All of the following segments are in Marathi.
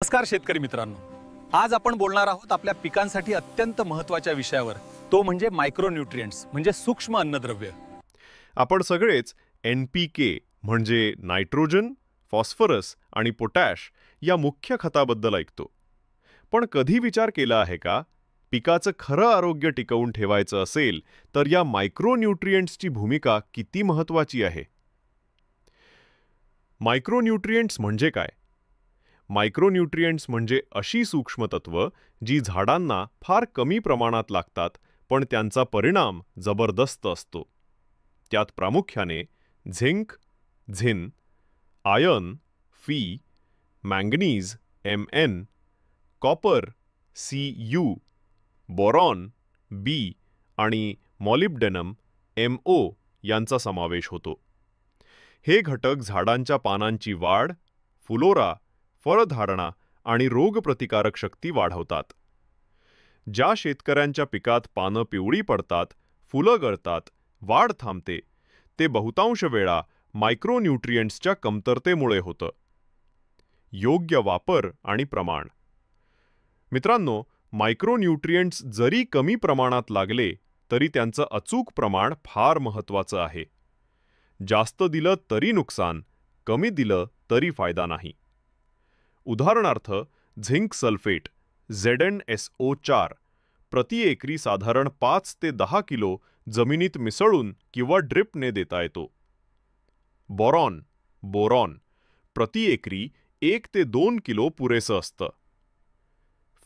नमस्कार शेतकरी मित्रांनो, आज आपण बोलणार आहोत आपल्या पिकांसाठी अत्यंत महत्त्वाच्या विषयावर, तो म्हणजे मायक्रोन्यूट्रिएंट्स म्हणजे सूक्ष्म अन्नद्रव्य. आपण सगळेच NPK म्हणजे नायट्रोजन, फॉस्फरस आणि पोटॅश या मुख्य खताबद्दल ऐकतो. पण कधी विचार केला आहे का, पिकाचं खरं आरोग्य टिकवून ठेवायचं असेल तर या मायक्रोन्यूट्रिएंट्सची भूमिका किती महत्त्वाची आहे? मायक्रोन्यूट्रिएंट्स म्हणजे काय? मायक्रोन्यूट्रिएंट्स म्हणजे अशी सूक्ष्मतत्व जी झाडांना फार कमी प्रमाणात लागतात, पण त्यांचा परिणाम जबरदस्त असतो. त्यात प्रामुख्याने झिंक, झिन, iron, fee, manganese, Mn, copper, Cu, boron, B आणि मॉलिब्डेनम, Mo यांचा समावेश होतो. हे घटक झाडांच्या पानांची वाढ, फुलोरा, फळधारणा आणि रोगप्रतिकारक शक्ती वाढवतात. ज्या शेतकऱ्यांच्या पिकात पानं पिवळी पडतात, फुलं गळतात, वाढ थांबते, ते बहुतांश वेळा मायक्रोन्यूट्रिएंट्सच्या कमतरतेमुळे होतं. योग्य वापर आणि प्रमाण. मित्रांनो, मायक्रोन्यूट्रिएंट्स जरी कमी प्रमाणात लागले तरी त्यांचं अचूक प्रमाण फार महत्त्वाचं आहे. जास्त दिलं तरी नुकसान, कमी दिलं तरी फायदा नाही. उदाहरणार्थ, झिंक सल्फेट ZnSO4 प्रति एकरी साधारण 5 ते 10 किलो जमिनीत मिसळून किंवा ड्रिपने देता येतो. बोरॉन प्रति एकरी 1 ते 2 किलो पुरेसं असतं.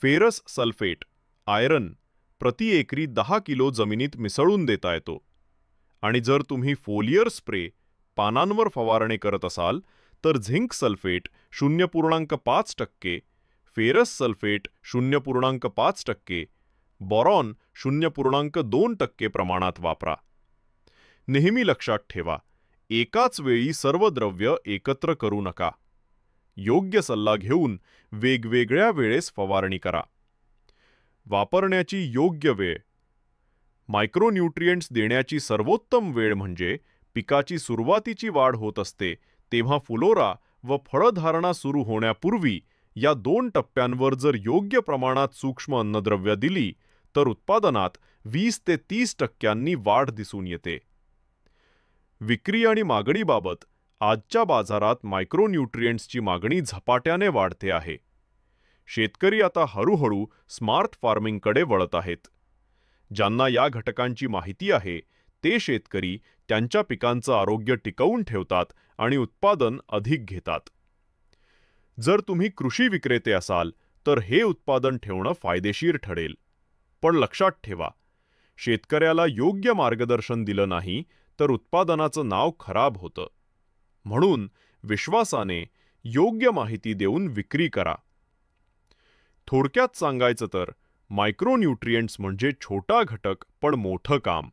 फेरस सल्फेट आयरन प्रति एकरी 10 किलो जमिनीत मिसळून देता येतो. आणि जर तुम्ही फोलियर स्प्रे पानांवर फवारणी करत असाल तर zinc sulphate 0.5%, ferrous sulphate 0.5%, boron 0.2% प्रमाणात वापरा. नेहमी लक्षात ठेवा, एकाच वेळी सर्व द्रव्य एकत्र करू नका. योग्य सल्ला घेऊन वेगवेगळ्या वेळेस फवारणी करा. वापरण्याची योग्य वेळ. मायक्रोन्यूट्रिएंट्स देण्याची सर्वोत्तम वेळ म्हणजे पिकाची सुरुवातीची वाढ होत असते तेव्हा फुलोरा व फळधारणा सुरू होण्यापूर्वी या 2 टप्प्यांवर जर योग्य प्रमाणात सूक्ष्म अन्नद्रव्य दिली तर उत्पादनात 20 ते 30% वाढ दिसून येते. विक्री आणि मागणीबाबत आजच्या बाजारात मायक्रोन्यूट्रिएंट्सची मागणी झपाट्याने वाढते आहे. शेतकरी आता हळूहळू स्मार्ट फार्मिंगकडे वळत आहेत. ज्यांना या घटकांची माहिती आहे ते शेतकरी त्यांच्या पिकांचं आरोग्य टिकवून ठेवतात आणि उत्पादन अधिक घेतात. जर तुम्ही कृषी विक्रेते असाल तर हे उत्पादन ठेवणं फायदेशीर ठरेल. पण लक्षात ठेवा, शेतकऱ्याला योग्य मार्गदर्शन दिलं नाही तर उत्पादनाचं नाव खराब होतं. म्हणून विश्वासाने योग्य माहिती देऊन विक्री करा. थोडक्यात सांगायचं तर मायक्रोन्यूट्रिएंट्स म्हणजे छोटा घटक पण मोठं काम.